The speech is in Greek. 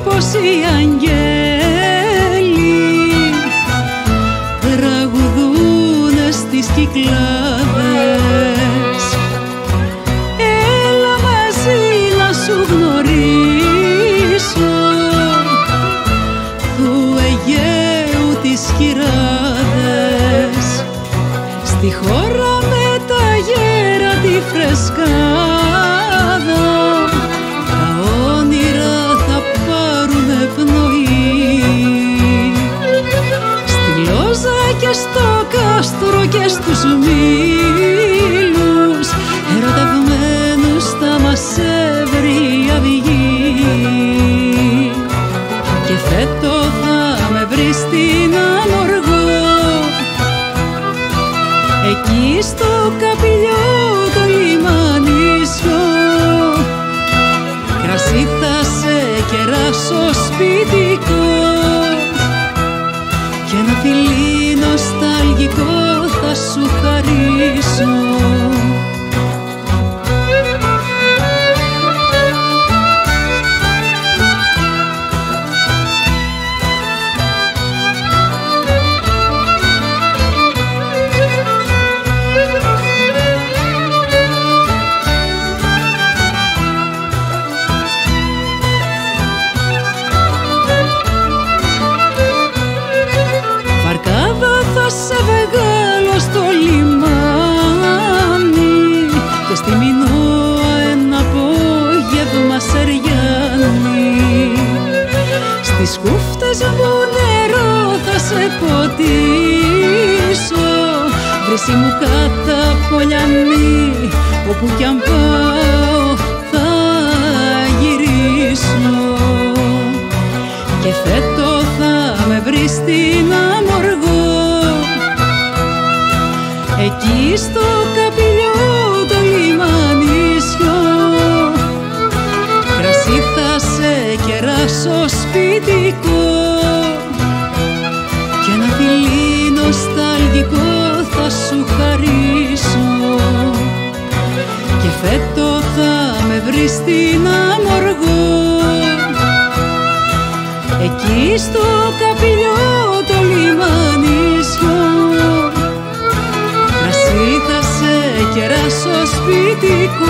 Πως οι αγγέλοι τραγουδούνε στις κυκλάδες. Έλα μαζί να σου γνωρίσω του Αιγαίου τις κυράδες, στη χώρα με τα γέρα τη φρεσκάδα. Τα όνειρα θα πάρουνε πνοή στη Λόζα και στο κάστρο και στους μήλους. Ερωτευμένους θα μας έβρει η αυγή και φέτο θα με βρει στην Αμοργό, εκεί στο Καπηλιό το λιμανίσιο. Κρασί θα σε κεράσω σπιτικό και ένα φιλί νοσταλγικό θα σου χαρίσω. Σε βγάλω στο λιμάνι και στη Μινώα ένα απόγευμα σεριάνι. Στις κούφτες μου νερό θα σε ποτίσω, βρύση μου κάτα πολιανή, όπου κι αν πάω θα γυρίσω και φέτο θα με βρει στην Αμοργό, εκεί στο Καπηλιό το λιμανίσιο. Κρασί θα σε κεράσω σπιτικό και ένα φιλί νοσταλγικό θα σου χαρίσω και φέτο θα με βρει στην Αμοργό, εκεί στο Καπηλιό το λιμανίσιο. Κρασί θα σε κεράσω σπιτικό